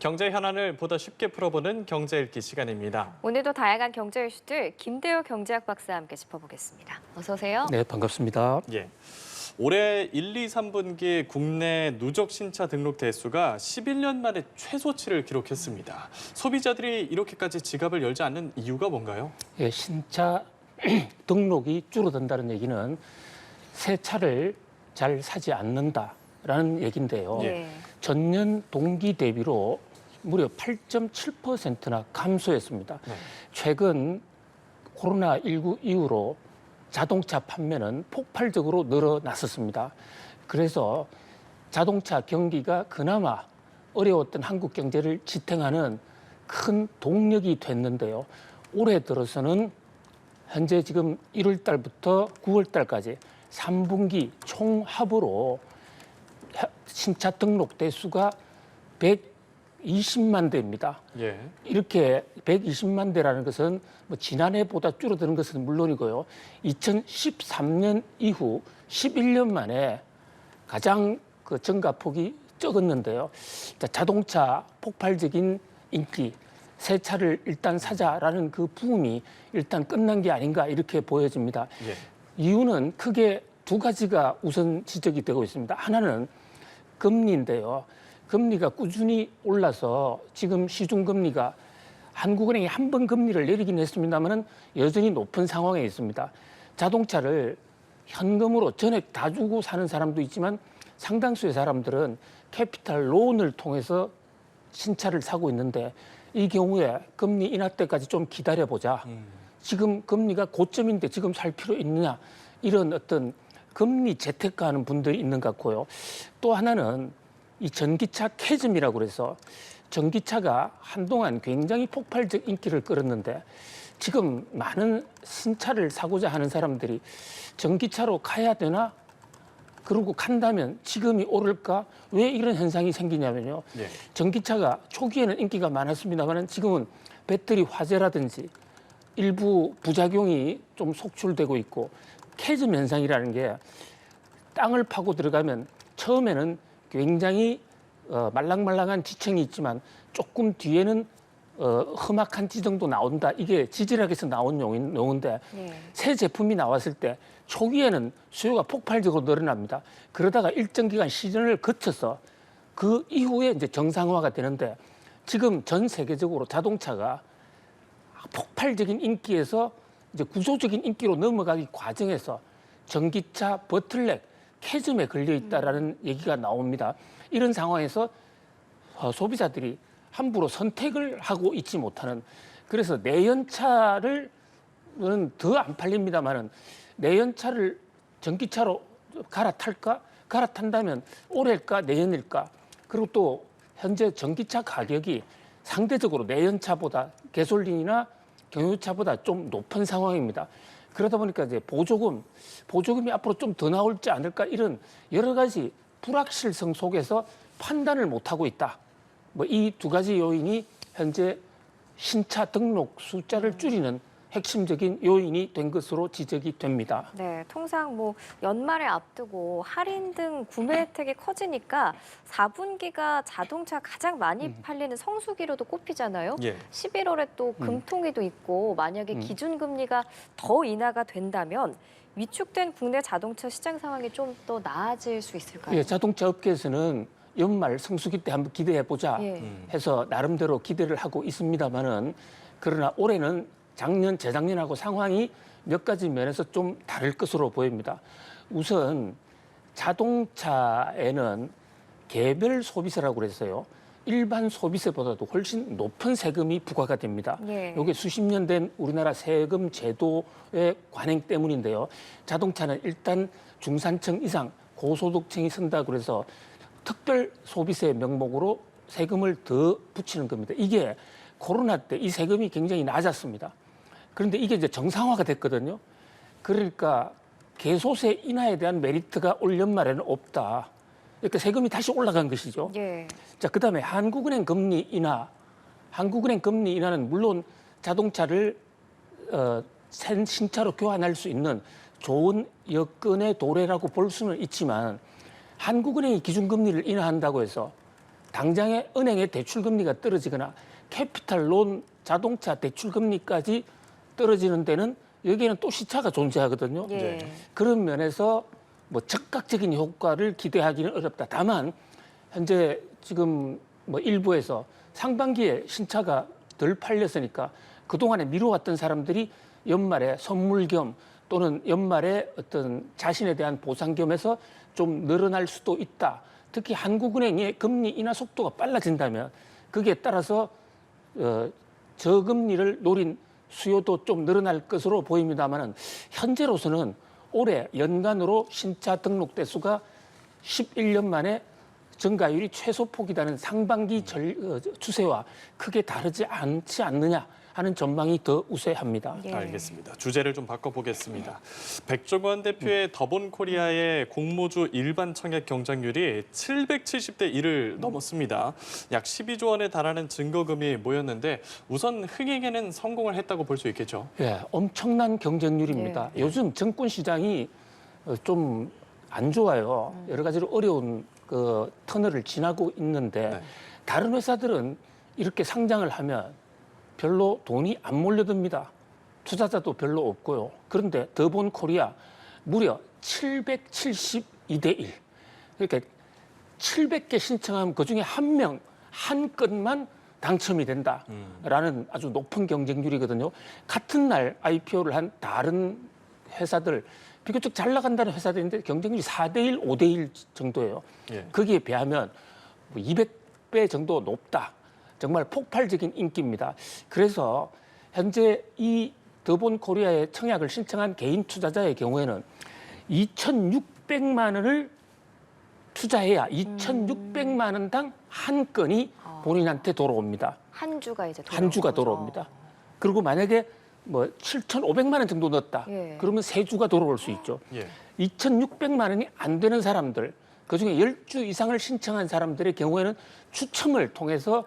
경제 현안을 보다 쉽게 풀어보는 경제 읽기 시간입니다. 오늘도 다양한 경제 이슈들 김대호 경제학 박사와 함께 짚어보겠습니다. 어서 오세요. 네, 반갑습니다. 예. 올해 1, 2, 3분기 국내 누적 신차 등록 대수가 11년 만에 최소치를 기록했습니다. 소비자들이 이렇게까지 지갑을 열지 않는 이유가 뭔가요? 예, 신차 등록이 줄어든다는 얘기는 새 차를 잘 사지 않는다라는 얘기인데요. 예. 전년 동기 대비로 무려 8.7%나 감소했습니다. 네. 최근 코로나19 이후로 자동차 판매는 폭발적으로 늘어났었습니다. 그래서 자동차 경기가 그나마 어려웠던 한국 경제를 지탱하는 큰 동력이 됐는데요. 올해 들어서는 현재 지금 1월 달부터 9월 달까지 3분기 총합으로 신차 등록 대수가 120만 대입니다. 예. 이렇게 120만 대라는 것은 뭐 지난해보다 줄어드는 것은 물론이고요. 2013년 이후 11년 만에 가장 그 증가폭이 적었는데요. 자동차 폭발적인 인기, 새 차를 일단 사자라는 그 붐이 일단 끝난 게 아닌가 이렇게 보여집니다. 예. 이유는 크게 두 가지가 우선 지적이 되고 있습니다. 하나는 금리인데요. 금리가 꾸준히 올라서 지금 시중금리가 한국은행이 한 번 금리를 내리긴 했습니다만 여전히 높은 상황에 있습니다. 자동차를 현금으로 전액 다 주고 사는 사람도 있지만 상당수의 사람들은 캐피탈 론을 통해서 신차를 사고 있는데 이 경우에 금리 인하 때까지 좀 기다려보자. 지금 금리가 고점인데 지금 살 필요 있느냐. 이런 어떤 금리 재테크하는 분들이 있는 것 같고요. 또 하나는 이 전기차 캐즘이라고 그래서 전기차가 한동안 굉장히 폭발적 인기를 끌었는데 지금 많은 신차를 사고자 하는 사람들이 전기차로 가야 되나? 그러고 간다면 지금이 오를까? 왜 이런 현상이 생기냐면요. 예. 전기차가 초기에는 인기가 많았습니다만 지금은 배터리 화재라든지 일부 부작용이 좀 속출되고 있고 캐즘 현상이라는 게 땅을 파고 들어가면 처음에는 굉장히 말랑말랑한 지층이 있지만 조금 뒤에는 험악한 지정도 나온다. 이게 지질학에서 나온 용어인데 예. 새 제품이 나왔을 때 초기에는 수요가 폭발적으로 늘어납니다. 그러다가 일정 기간 시즌을 거쳐서 그 이후에 이제 정상화가 되는데 지금 전 세계적으로 자동차가 폭발적인 인기에서 이제 구조적인 인기로 넘어가기 과정에서 전기차 버틀넥 캐즘에 걸려 있다라는 얘기가 나옵니다. 이런 상황에서 소비자들이 함부로 선택을 하고 있지 못하는 그래서 내연차를 더 안 팔립니다만은 내연차를 전기차로 갈아탈까? 갈아탄다면 올해일까 내년일까? 그리고 또 현재 전기차 가격이 상대적으로 내연차보다 가솔린이나 경유차보다 좀 높은 상황입니다. 그러다 보니까 이제 보조금이 앞으로 좀 더 나올지 않을까 이런 여러 가지 불확실성 속에서 판단을 못하고 있다. 뭐 이 두 가지 요인이 현재 신차 등록 숫자를 줄이는 핵심적인 요인이 된 것으로 지적이 됩니다. 네, 통상 뭐 연말을 앞두고 할인 등 구매 혜택이 커지니까 4분기가 자동차 가장 많이 팔리는 성수기로도 꼽히잖아요. 예. 11월에 또 금통위도 있고 만약에 기준금리가 더 인하가 된다면 위축된 국내 자동차 시장 상황이 좀 더 나아질 수 있을까요? 예, 자동차 업계에서는 연말 성수기 때 한번 기대해 보자 예. 해서 나름대로 기대를 하고 있습니다만은 그러나 올해는 작년, 재작년하고 상황이 몇 가지 면에서 좀 다를 것으로 보입니다. 우선 자동차에는 개별 소비세라고 그랬어요. 일반 소비세보다도 훨씬 높은 세금이 부과가 됩니다. 예. 이게 수십 년 된 우리나라 세금 제도의 관행 때문인데요. 자동차는 일단 중산층 이상 고소득층이 쓴다 그래서 특별 소비세 명목으로 세금을 더 붙이는 겁니다. 이게 코로나 때 이 세금이 굉장히 낮았습니다. 그런데 이게 이제 정상화가 됐거든요. 그러니까 개소세 인하에 대한 메리트가 올 연말에는 없다. 그러니까 세금이 다시 올라간 것이죠. 예. 자, 그다음에 한국은행 금리 인하. 한국은행 금리 인하는 물론 자동차를 신차로 교환할 수 있는 좋은 여건의 도래라고 볼 수는 있지만 한국은행이 기준금리를 인하한다고 해서 당장에 은행의 대출 금리가 떨어지거나 캐피탈론 자동차 대출 금리까지 떨어지는 데는 여기에는 또 시차가 존재하거든요. 예. 그런 면에서 뭐 즉각적인 효과를 기대하기는 어렵다. 다만 현재 지금 뭐 일부에서 상반기에 신차가 덜 팔렸으니까 그동안에 미뤄왔던 사람들이 연말에 선물 겸 또는 연말에 어떤 자신에 대한 보상 겸해서 좀 늘어날 수도 있다. 특히 한국은행의 금리 인하 속도가 빨라진다면 거기에 따라서 저금리를 노린 수요도 좀 늘어날 것으로 보입니다만은 현재로서는 올해 연간으로 신차 등록 대수가 11년 만에 증가율이 최소폭이라는 상반기 추세와 크게 다르지 않지 않느냐 하는 전망이 더 우세합니다. 예. 알겠습니다. 주제를 좀 바꿔보겠습니다. 백종원 대표의 더본코리아의 공모주 일반 청약 경쟁률이 770대 1을 넘었습니다. 약 12조 원에 달하는 증거금이 모였는데 우선 흥행에는 성공을 했다고 볼 수 있겠죠. 예, 엄청난 경쟁률입니다. 예. 요즘 증권 시장이 좀 안 좋아요. 여러 가지로 어려운 그 터널을 지나고 있는데 네. 다른 회사들은 이렇게 상장을 하면 별로 돈이 안 몰려듭니다. 투자자도 별로 없고요. 그런데 더본코리아 무려 772대 1. 그러니까 700개 신청하면 그중에 한 명, 한 건만 당첨이 된다라는 아주 높은 경쟁률이거든요. 같은 날 IPO를 한 다른 회사들, 비교적 잘 나간다는 회사들인데 경쟁률이 4대1, 5대1 정도예요. 예. 거기에 비하면 200배 정도 높다. 정말 폭발적인 인기입니다. 그래서 현재 이 더본코리아의 청약을 신청한 개인 투자자의 경우에는 2,600만 원을 투자해야 2,600만 원당 한 건이 본인한테 돌아옵니다. 한 주가 이제 한 주가 거죠. 돌아옵니다. 그리고 만약에 뭐 7,500만 원 정도 넣었다. 예. 그러면 세 주가 돌아올 수 있죠. 예. 2,600만 원이 안 되는 사람들, 그중에 10주 이상을 신청한 사람들의 경우에는 추첨을 통해서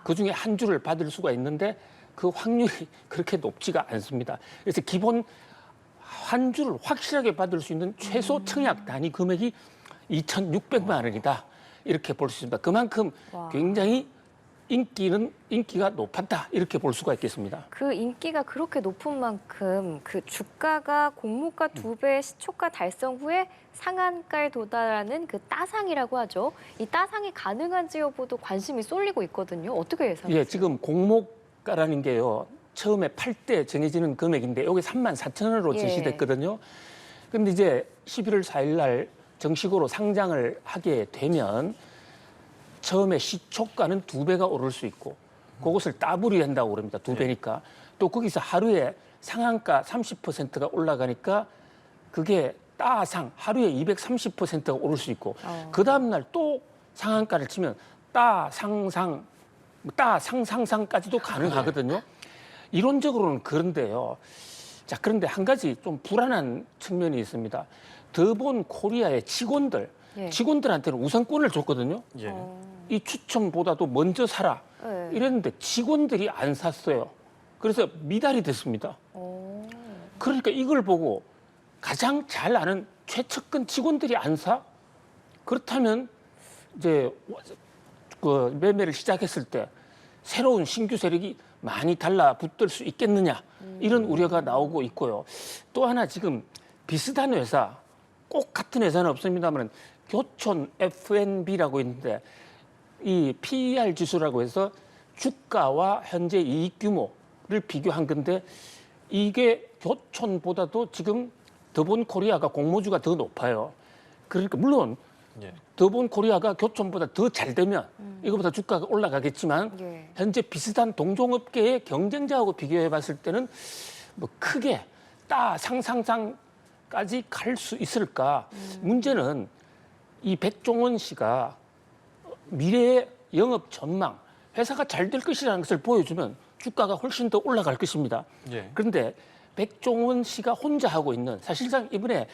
그중에 한 주를 받을 수가 있는데 그 확률이 그렇게 높지가 않습니다. 그래서 기본 한 주를 확실하게 받을 수 있는 최소 청약 단위 금액이 2,600만 원이다. 이렇게 볼 수 있습니다. 그만큼 와. 굉장히 인기가 높았다. 이렇게 볼 수가 있겠습니다. 그 인기가 그렇게 높은 만큼 그 주가가 공모가 2배의 시초가 달성 후에 상한가에 도달하는 그 따상이라고 하죠. 이 따상이 가능한지 여부도 관심이 쏠리고 있거든요. 어떻게 예상하세요? 예, 지금 공모가라는 게요. 처음에 팔 때 정해지는 금액인데 여기 34,000원으로 예. 제시됐거든요. 그런데 이제 11월 4일 날 정식으로 상장을 하게 되면 처음에 시초가는 2배가 오를 수 있고 그것을 더블이 된다고 그럽니다. 2배니까. 또 거기서 하루에 상한가 30%가 올라가니까 그게 따상 하루에 230%가 오를 수 있고 그 다음 날 또 상한가를 치면 따상상상까지도 가능하거든요. 이론적으로는 그런데요. 자, 그런데 한 가지 좀 불안한 측면이 있습니다. 더본코리아의 예. 직원들한테는 우선권을 줬거든요. 예. 이 추첨보다도 먼저 사라. 네. 이랬는데 직원들이 안 샀어요. 그래서 미달이 됐습니다. 그러니까 이걸 보고 가장 잘 아는 최측근 직원들이 안 사? 그렇다면 이제 그 매매를 시작했을 때 새로운 신규 세력이 많이 달라붙을 수 있겠느냐 이런 우려가 나오고 있고요. 또 하나 지금 비슷한 회사, 꼭 같은 회사는 없습니다만 교촌 F&B라고 있는데 이 PER 지수라고 해서 주가와 현재 이익 규모를 비교한 건데 이게 교촌보다도 지금 더본코리아가 공모주가 더 높아요. 그러니까 물론 예. 더본코리아가 교촌보다 더 잘 되면 이거보다 주가가 올라가겠지만 예. 현재 비슷한 동종업계의 경쟁자하고 비교해 봤을 때는 뭐 크게 상상까지 갈 수 있을까? 문제는 이 백종원 씨가 미래의 영업 전망, 회사가 잘 될 것이라는 것을 보여주면 주가가 훨씬 더 올라갈 것입니다. 예. 그런데 백종원 씨가 혼자 하고 있는 사실상 이번에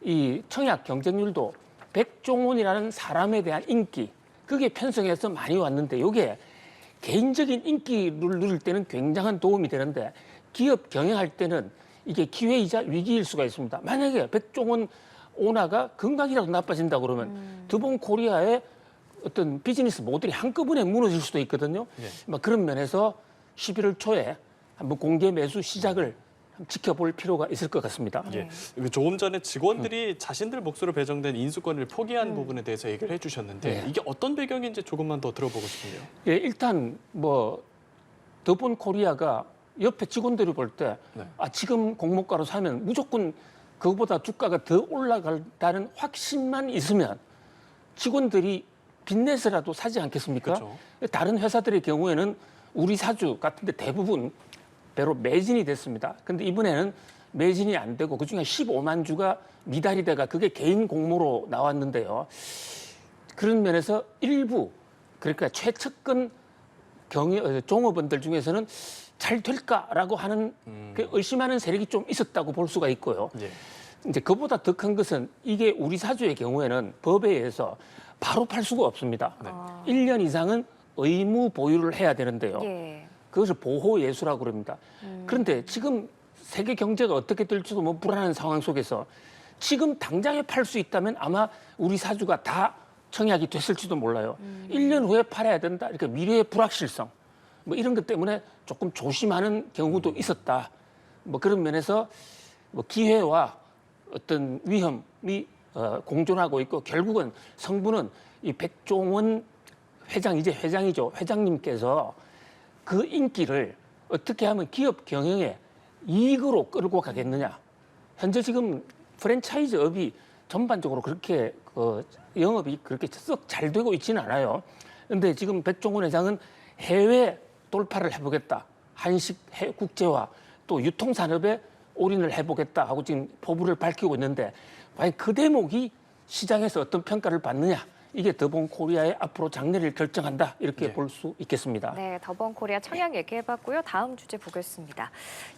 이 청약 경쟁률도 백종원이라는 사람에 대한 인기 그게 편성해서 많이 왔는데 이게 개인적인 인기를 누릴 때는 굉장한 도움이 되는데 기업 경영할 때는 이게 기회이자 위기일 수가 있습니다. 만약에 백종원 오너가 건강이라도 나빠진다 그러면 더본코리아의 어떤 비즈니스 모델이 한꺼번에 무너질 수도 있거든요. 네. 막 그런 면에서 11월 초에 한번 공개 매수 시작을 한번 지켜볼 필요가 있을 것 같습니다. 예. 조금 전에 직원들이 자신들 몫으로 배정된 인수권을 포기한 부분에 대해서 얘기를 해주셨는데 네. 이게 어떤 배경인지 조금만 더 들어보고 싶네요. 예, 일단 뭐 더본 코리아가 옆에 직원들이 볼 때 네. 지금 공모가로 사면 무조건 그거보다 주가가 더 올라간다는 확신만 있으면 직원들이 빚내서라도 사지 않겠습니까? 그렇죠. 다른 회사들의 경우에는 우리 사주 같은데 대부분 배로 매진이 됐습니다. 근데 이번에는 매진이 안 되고 그중에 15만 주가 미달이 돼가 그게 개인 공모로 나왔는데요. 그런 면에서 일부 그러니까 최측근 종업원들 중에서는 잘 될까라고 하는 그 의심하는 세력이 좀 있었다고 볼 수가 있고요. 예. 이제 그보다 더 큰 것은 이게 우리 사주의 경우에는 법에 의해서 바로 팔 수가 없습니다. 네. 1년 이상은 의무 보유를 해야 되는데요. 예. 그것을 보호 예수라고 그럽니다. 그런데 지금 세계 경제가 어떻게 될지도 뭐 불안한 상황 속에서 지금 당장에 팔 수 있다면 아마 우리 사주가 다 청약이 됐을지도 몰라요. 1년 후에 팔아야 된다. 이렇게 미래의 불확실성 뭐 이런 것 때문에 조금 조심하는 경우도 있었다. 뭐 그런 면에서 뭐 기회와 어떤 위험이 공존하고 있고 결국은 성부는 이 백종원 회장 이제 회장이죠. 회장님께서 그 인기를 어떻게 하면 기업 경영에 이익으로 끌고 가겠느냐. 현재 지금 프랜차이즈업이 전반적으로 그렇게 영업이 그렇게 썩 잘 되고 있지는 않아요. 그런데 지금 백종원 회장은 해외 돌파를 해보겠다. 한식 국제화 또 유통산업에 올인을 해보겠다 하고 지금 포부를 밝히고 있는데 과연 그 대목이 시장에서 어떤 평가를 받느냐. 이게 더본 코리아의 앞으로 장래를 결정한다. 이렇게 네. 볼 수 있겠습니다. 네, 더번 코리아 청약 얘기해봤고요. 다음 주제 보겠습니다.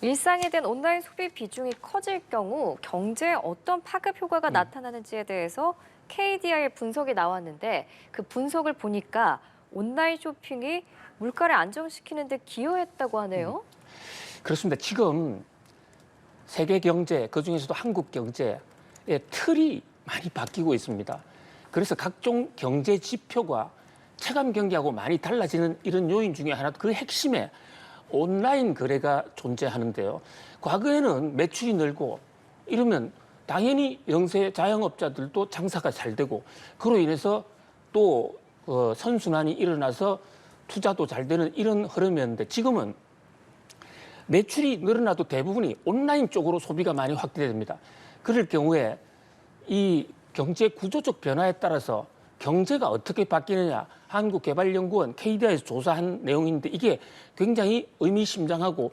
일상에 대한 온라인 소비 비중이 커질 경우 경제에 어떤 파급 효과가 나타나는지에 대해서 KDI의 분석이 나왔는데 그 분석을 보니까 온라인 쇼핑이 물가를 안정시키는 데 기여했다고 하네요. 그렇습니다. 지금 세계 경제, 그중에서도 한국 경제의 틀이 많이 바뀌고 있습니다. 그래서 각종 경제 지표가 체감 경기하고 많이 달라지는 이런 요인 중에 하나, 그 핵심에 온라인 거래가 존재하는데요. 과거에는 매출이 늘고 이러면 당연히 영세 자영업자들도 장사가 잘 되고 그로 인해서 또 선순환이 일어나서 투자도 잘 되는 이런 흐름이었는데 지금은 매출이 늘어나도 대부분이 온라인 쪽으로 소비가 많이 확대됩니다. 그럴 경우에 이 경제 구조적 변화에 따라서 경제가 어떻게 바뀌느냐 한국개발연구원 KDI에서 조사한 내용인데 이게 굉장히 의미심장하고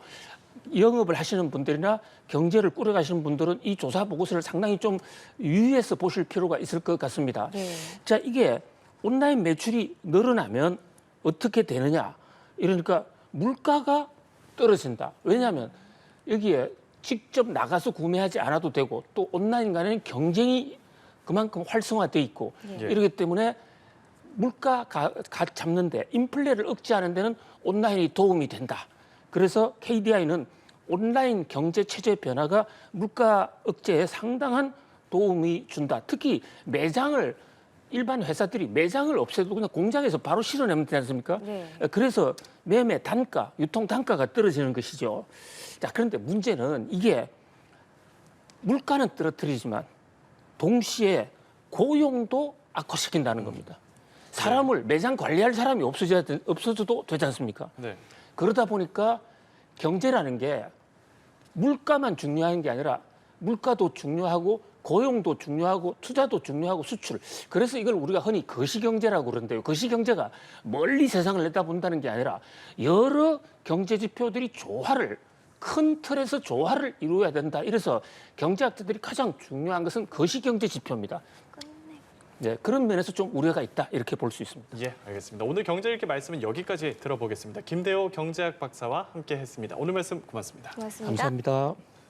영업을 하시는 분들이나 경제를 꾸려가시는 분들은 이 조사 보고서를 상당히 좀 유의해서 보실 필요가 있을 것 같습니다. 네. 자, 이게 온라인 매출이 늘어나면 어떻게 되느냐? 이러니까 물가가 떨어진다. 왜냐하면 여기에 직접 나가서 구매하지 않아도 되고 또 온라인 간에는 경쟁이 그만큼 활성화돼 있고 예. 이러기 때문에 물가 잡는데 인플레를 억제하는 데는 온라인이 도움이 된다. 그래서 KDI는 온라인 경제 체제 변화가 물가 억제에 상당한 도움이 준다. 특히 매장을 일반 회사들이 매장을 없애도 그냥 공장에서 바로 실어내면 되지 않습니까? 네. 그래서 매매 단가, 유통 단가가 떨어지는 것이죠. 자, 그런데 문제는 이게 물가는 떨어뜨리지만 동시에 고용도 악화시킨다는 겁니다. 사람을 매장 관리할 사람이 없어져도 되지 않습니까? 네. 그러다 보니까 경제라는 게 물가만 중요한 게 아니라 물가도 중요하고 고용도 중요하고 투자도 중요하고 수출. 그래서 이걸 우리가 흔히 거시경제라고 그러는데요. 거시경제가 멀리 세상을 내다본다는 게 아니라 여러 경제 지표들이 조화를 큰 틀에서 조화를 이루어야 된다. 이래서 경제학자들이 가장 중요한 것은 거시경제 지표입니다. 네, 그런 면에서 좀 우려가 있다. 이렇게 볼 수 있습니다. 예, 알겠습니다. 오늘 경제일기 말씀은 여기까지 들어보겠습니다. 김대호 경제학 박사와 함께했습니다. 오늘 말씀 고맙습니다. 고맙습니다. 감사합니다.